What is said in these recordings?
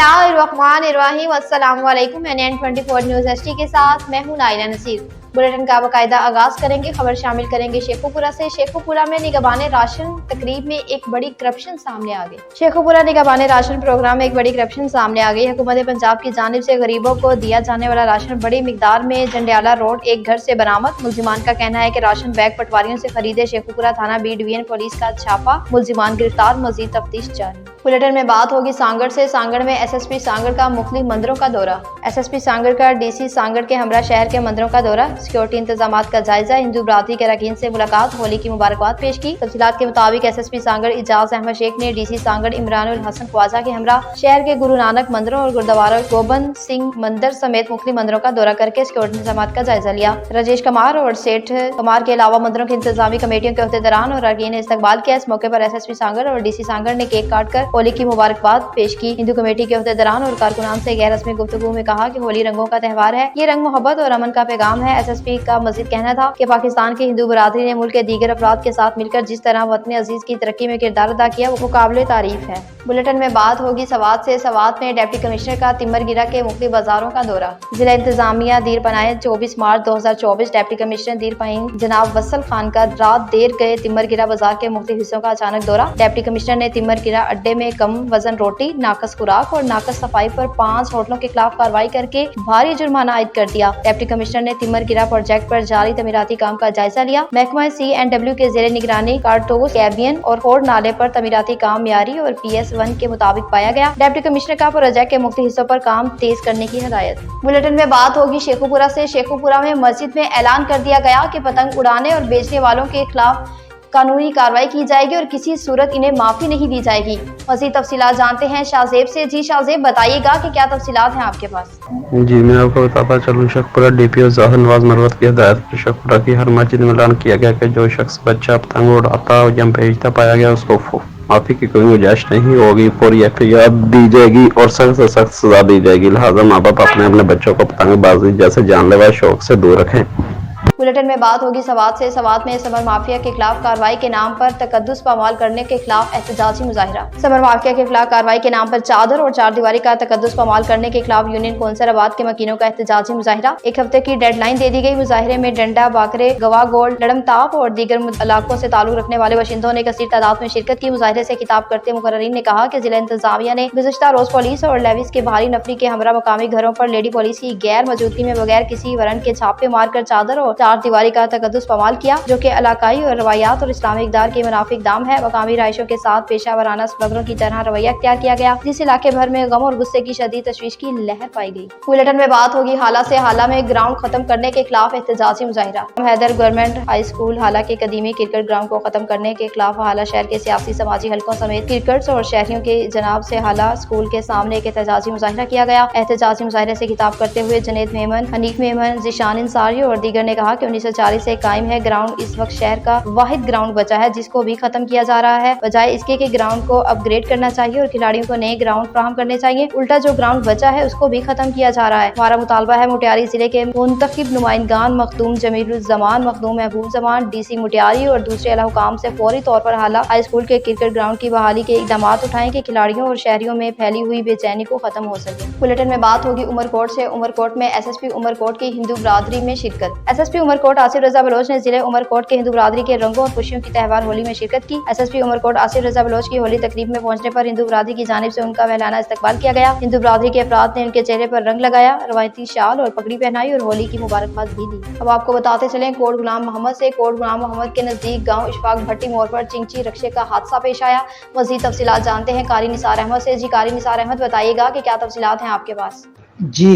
बिस्मिल्लाहिर्रहमानिर्रहीम। अस्सलामु अलैकुम। NN24 न्यूज़ HD के साथ मैं हूं नाइला नसीर। बुलेटिन का बाकायदा आगाज करेंगे। खबर शामिल करेंगे शेखोपुरा से। शेखोपुरा में निगहबाने राशन तकरीब में एक बड़ी करप्शन सामने आ गई। शेखोपुरा निगहबाने राशन प्रोग्राम में एक बड़ी करप्शन सामने आ गई। हुकूमत पंजाब की जानिब से गरीबों को दिया जाने वाला राशन बड़ी मिकदार में जंडियाला रोड एक घर से बरामद। मुलजिमान का कहना है कि राशन बैग पटवारियों से खरीदे। शेखोपुरा थाना बी डिवीजन पुलिस का छापा, मुलजिमान गिरफ्तार, मजीद तफ्तीश जारी। बुलेटिन में बात होगी सांगड़ से। सांगड़ में SSP सांगड़ का मुख्तलिफ मंदिरों का दौरा। SSP सांगड़ का DC सांगड़ के हमरा शहर के मंदिरों का दौरा, सिक्योरिटी इंतजामात का जायजा, हिंदू बरादरी के अरकान से मुलाकात, होली की मुबारकबाद पेश की। तफसीलात के मुताबिक SSP सांगड़ इजाज अहमद शेख ने DC सांगड़ इमरान उल हसन ख्वाजा के हमरा शहर के गुरु नानक मंदिरों और गुरुद्वारा गोबंद सिंह मंदिर समेत मुख्तलिफ मंदिरों का दौरा करके सिक्योरिटी इंतजामात का जायजा लिया। राजेश कुमार और सेठ कुमार के अलावा मंदिरों की इंतजामी कमेटियों के अहदेदारान और अरकान ने इस्तकबाल किया। इस मौके पर SSP सांगड़ और DC सांगड़ ने केक काट कर होली की मुबारकबाद पेश की। हिंदू कमेटी के अहदेदारान और कारकुनान से गैर रस्मी गुफ्तगू में कहा कि होली रंगों का त्यौहार है, ये रंग मोहब्बत और अमन का पैगाम है। SSP का मजीद कहना था कि पाकिस्तान की हिंदू बरादरी ने मुल्क के दीगर अफराद के साथ मिलकर जिस तरह वतन अजीज की तरक्की में किरदार अदा किया वो काबिल तारीफ है। बुलेटिन में बात होगी सवात से। सवात में डिप्टी कमिश्नर का तिमरगिरा के मुख्तलिफ बाजारों का दौरा। जिला इंतजामिया दीर पनाह 24 मार्च 2024 डिप्टी कमिश्नर दीर पहीन जनाब वसल खान का रात देर गए तिमरगिरा बाजार के मुख्तलिफ हिस्सों का अचानक दौरा। डिप्टी कमिश्नर ने तिमरगिरा अड्डे में कम वजन रोटी, नाकस खुराक और नाकस सफाई पर 5 होटलों के खिलाफ कार्रवाई करके भारी जुर्माना आयद कर दिया। डिप्टी कमिश्नर ने तिमरगिरा प्रोजेक्ट पर जारी तमीराती काम का जायजा लिया। महकमा C&W के जेर निगरानी कार्टोस, कैबियन और फोर्ड नाले पर तमीराती काम मियारी और PS1 के मुताबिक पाया गया। डिप्टी कमिश्नर का प्रोजेक्ट के मुख्तलिफ हिस्सों पर काम तेज करने की हिदायत। बुलेटिन में बात होगी शेखोपुरा से। शेखोपुरा में मस्जिद में ऐलान कर दिया गया कि पतंग उड़ाने और बेचने वालों के खिलाफ कानूनी कार्रवाई की जाएगी और किसी सूरत इन्हें माफी नहीं दी जाएगी। मज़ीद तफसीलात जानते हैं शाहजेब से। जी शाहजेब, बताइएगा कि क्या तफसीलात हैं आपके पास। जी मैं आपको बताता चलूँ, शेखपुरा DPO ज़ाहिर नवाज मरवत की हिदायत पर शेखपुरा की हर मस्जिद में ऐलान किया गया कि जो शख्स बच्चा पतंग उड़ाता और जब भेजता पाया गया उसको माफी की कोई गुंजाइश नहीं होगी। पूरी FIR दी जाएगी और सख्त से सख्त सजा दी जाएगी। लिहाजा माँ बाप अपने बच्चों को पतंगबाजी जैसे जानलेवा शौक से दूर रखें। बुलेटिन में बात होगी सवात से। सवात में समर माफिया के खिलाफ कार्रवाई के नाम पर तकद्दुस पामाल करने के खिलाफ एहतजाजी मुजाहिरा। समर माफिया के खिलाफ कार्रवाई के नाम पर चादर और चार दीवारी का तकद्दुस पामाल करने के खिलाफ यूनियन कौंसिल आबाद के मकीनों का एहतजाजी मुजाहिरा। एक हफ्ते की डेडलाइन दे दी गई। मुजाहिरे में डंडा, बाकरे, गवा गोल्ड, लड़मताप और दीगर इलाकों से ताल्लुक रखने वाले बाशिंदों ने कसीर तादाद में शिरकत की। मुजाहिरे से खिताब करते मुकर्रीन ने कहा कि जिला इंतजामिया ने गुज़िश्ता रोज पुलिस और लेविस के भारी नफरी के हमरा मकामी घरों पर लेडी पुलिस की गैर मौजूदगी में बगैर किसी वारंट के छापे मारकर चादर और चार दीवारी का तकद्दुस पामाल किया, जो कि इलाकाई और रवायात और इस्लामी इक़दार के मुनाफिक दाम है। मकामी राइशों के साथ पेशा वराना स्मगलरों की तरह रवैया इख्तियार किया गया, जिस इलाके भर में गम और गुस्से की शदीद तशवीश की लहर पाई गई। बुलेटिन में बात होगी हाला से। हाला में ग्राउंड खत्म करने के खिलाफ एहतजाजी मुजाहिरा। हैदर गवर्नमेंट हाई स्कूल हाला के कदीमी क्रिकेट ग्राउंड को खत्म करने के खिलाफ हाला शहर के सियासी समाजी हलकों समेत क्रिकेटर्स और शहरियों के जनाब से हाला स्कूल के सामने एक एहतजाजी मुजाहिरा किया गया। एहतजाजी मुजाहिरे से खिताब करते हुए जुनैद मेमन, हनीफ मेमन, ज़ीशान इंसारी और दीगर ने कहा कि 1940 से कायम है ग्राउंड इस वक्त शहर का वाहिद ग्राउंड बचा है जिसको भी खत्म किया जा रहा है। बजाय इसके कि ग्राउंड को अपग्रेड करना चाहिए और खिलाड़ियों को नए ग्राउंड फराहम करने चाहिए, उल्टा जो ग्राउंड बचा है उसको भी खत्म किया जा रहा है। हमारा मुतालबा है मोटियारी जिले के मुंतखब नुमाइंदगान मखदूम जमीलुज़्ज़मान, मखदूम महबूब जमान, DC मोटियारी और दूसरे आला हुकाम से फौरी तौर पर हाला हाई स्कूल के क्रिकेट ग्राउंड की बहाली के इकदाम उठाएं कि खिलाड़ियों और शहरियों में फैली हुई बेचैनी को खत्म हो सके। बुलेटिन में बात होगी उमरकोट से। उमरकोट में SSP उमरकोट की हिंदू बरादरी में शिरकत। SSP उमरकोट आसिफ रजा बलोच ने जिले उमरकोट के हिंदू बरादरी के रंगों और खुशियों की त्यौहार होली में शिरकत की। SSP उमरकोट आसिफ रजा बलोच की होली तकरीब में पहुंचने पर हिंदू बरादरी की जानिब से उनका वहलाना इस्तकबाल किया गया। हिंदू बरादरी के अफराद ने उनके चेहरे पर रंग लगाया, रवायती शाल और पगड़ी पहनाई और होली की मुबारकबाद भी दी। अब आपको बताते चलें कोट गुलाम मोहम्मद से। कोट गुलाम मोहम्मद के नजदीक गाँव इशफाक भट्टी मोड़ पर चिंची रक्शे का हादसा पेश आया। मजीद तफसीलात जानते हैं कारी निसार अहमद से। जी कारी निसार अहमद, बताइएगा कि क्या तफसीलात हैं आपके पास। जी,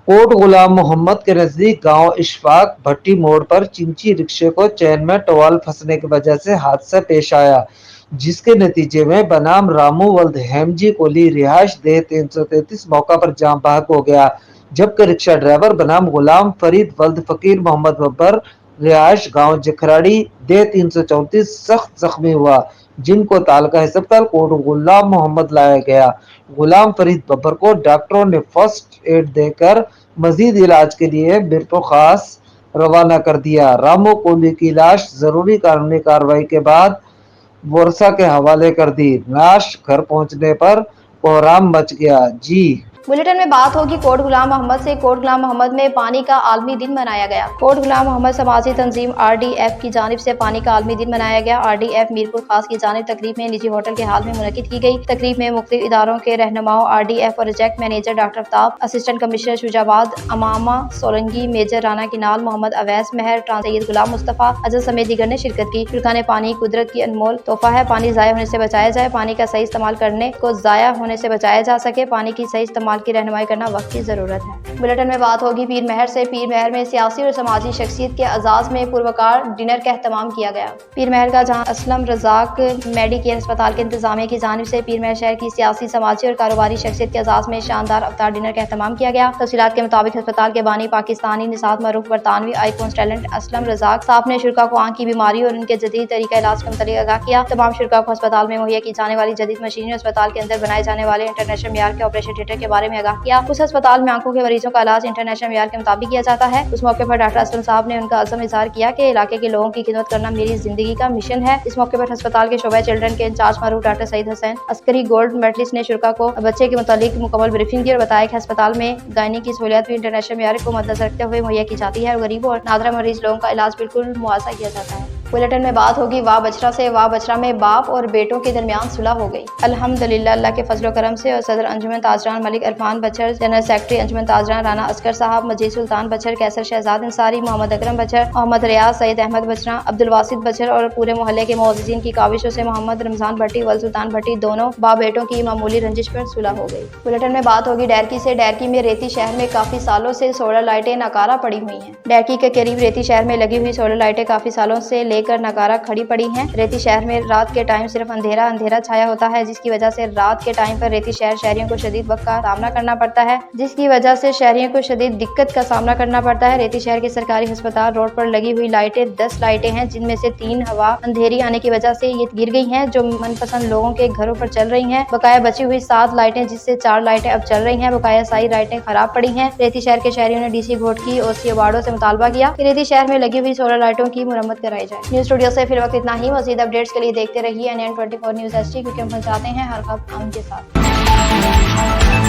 कोट गुलाम मोहम्मद के नजदीक गांव इशफाक भट्टी मोड़ पर चिंची रिक्शे को चैन में टवाल फंसने की वजह से हादसा पेश आया, जिसके नतीजे में बनाम रामू वल्द हेमजी कोली रिहायश देह 333 मौका पर जाम बहक हो गया, जबकि रिक्शा ड्राइवर बनाम गुलाम फरीद वल्द फकीर मोहम्मद बब्बर रिहायश गांव जखराड़ी देह 334 सख्त जख्मी हुआ, जिनको तालका अस्पताल कोट गुलाम मोहम्मद लाया गया। गुलाम फरीद बब्बर को डॉक्टरों ने फर्स्ट एड देकर मजीद इलाज के लिए बिरतो खास रवाना कर दिया। रामो कोली की लाश जरूरी कानूनी कार्रवाई के बाद वर्षा के हवाले कर दी। लाश घर पहुंचने पर कोहराम मच गया। जी बुलेटिन में बात होगी कोट गुलाम मोहम्मद से। कोट गुलाम मोहम्मद में पानी का आलमी दिन मनाया गया। कोट गुलाम मोहम्मद समाजी तंजीम RDF की जानिब से पानी का आलमी दिन मनाया गया। RDF मीरपुर खास की जानिब तकरीब में निजी होटल के हाल में मुनक्किद की गई। तकरीब में मुख्तलिफ इदारों के रहनुमाओं, RDF और project manager doctor Aftab, assistant commissioner Shujabad, Amama Solanki, major Rana Kinal, Mohammad Awais Mahar, ट्रांस सैयद गुलाम मुस्तफ़ा अजल समेत दीगर ने शिरकत की। शुरा ने पानी कुदरत की अनमोल तोहफा है, पानी ज़ाया होने से बचाया जाए, पानी का सही इस्तेमाल करने को ज़ाया होने से बचाया जा सके, पानी की सही इस्तेमाल की रहनुमाई करना वक्त की जरूरत है। बुलेटिन में बात होगी पीर महर से। पीर महर में सियासी और समाजी शख्सियत के एजाज में पुरवकार डिनर का एहतमाम किया गया। पीर महर का जहां असलम रजाक मेडिकेयर अस्पताल के इंतजामिया की जानिब से पीर महर शहर की सियासी, समाजी और कारोबारी शख्सियत के एजाज में शानदार अफ्तार डिनर का एहतमाम किया गया। तफसीलात के मुताबिक अस्पताल के बानी पाकिस्तानी निसात मरूफ बरतानवी आइकॉन टैलेंट असलम रजाक साहब ने शुरा को आंख की बीमारी और उनके जदीद तरीका इलाज के मुतालिक आगाह किया। तमाम शुरा को अस्पताल में मुहैया की जाने वाली जदीद मशीनरी, अस्पताल के अंदर बनाए जाने वाले इंटरनेशनल मियार के ऑपरेशन थिएटर के बारे में आगाह किया। उस अस्पताल में आंखों के मरीजों का इलाज इंटरनेशनल मियार के मुताबिक किया जाता है। उस मौके पर डॉक्टर असलम साहब ने उनका अज़म इजहार किया कि इलाके के लोगों की खिदमत करना मेरी जिंदगी का मिशन है। इस मौके पर अस्पताल के शोबा चिल्ड्रन के इंचार्ज मरूफ doctor Saeed Hussain Askari gold medalist ने शुरा को बच्चे के मुतालिक मुकम्मल ब्रीफिंग दी और बताया कि अस्पताल में गायनी की सहूलियत भी इंटरनेशनल मियार को मद्देनजर रखते हुए मुहैया की जाती है और गरीबों और नादरा मरीज लोगों का इलाज बिल्कुल मुआवजा किया जाता है। बुलेटिन में बात होगी वाह बछरा से। वाह बछरा में बाप और बेटों के दरमियान सुलह हो गई। अल्हम्दुलिल्लाह अल्लाह के फजल करम से। और सदर अंजुमन ताजरान मलिक इरफान बछर, जनरल सेक्रेटरी अंजुमन ताजरान राना अस्कर साहब, मजीद सुल्तान बछर, कैसर शहजाद अंसारी, मोहम्मद अकरम बछर, मोहम्मद रियाज, सईद अहमद बछरा, अब्दुल वासिद बछर और पूरे मोहल्ले के मुअज़्ज़िज़ीन की काविशों से मोहम्मद रमजान भट्टी वल सुल्तान भट्टी दोनों बाप बेटों की मामूली रंजिश पर सुलह हो गई। बुलेटिन में बात होगी डैरकी से। डैरकी में रेती शहर में काफी सालों से सोलर लाइटें नकारा पड़ी हुई हैं। डैरकी के करीब रेती शहर में लगी हुई सोलर लाइटें काफी सालों से लेकर नकारा खड़ी पड़ी हैं। रेती शहर में रात के टाइम सिर्फ अंधेरा अंधेरा छाया होता है, जिसकी वजह से रात के टाइम पर रेती शहर शहरियों को शदीद वक्त का सामना करना पड़ता है दिक्कत का सामना करना पड़ता है। रेती शहर के सरकारी अस्पताल रोड पर लगी हुई लाइटें 10 लाइटें हैं, जिनमें से 3 हवा अंधेरी आने की वजह से ये गिर गई हैं, जो मनपसंद लोगों के घरों पर चल रही हैं। बकाया बची हुई 7 लाइटें, जिससे 4 लाइटें अब चल रही हैं। बकाया सारी लाइटें खराब पड़ी हैं। रेती शहर के शहरियों ने DC घोटकी OC अवार्डो से मुतालबा किया कि रेती शहर में लगी हुई सोलर लाइटों की मुरम्मत कराई जाए। न्यूज स्टूडियो से फिर वक्त इतना ही। मज़ीद अपडेट्स के लिए देखते रहिए NN24 न्यूज़ HD, क्योंकि हम पहुंचाते हैं हर खबर आपके साथ।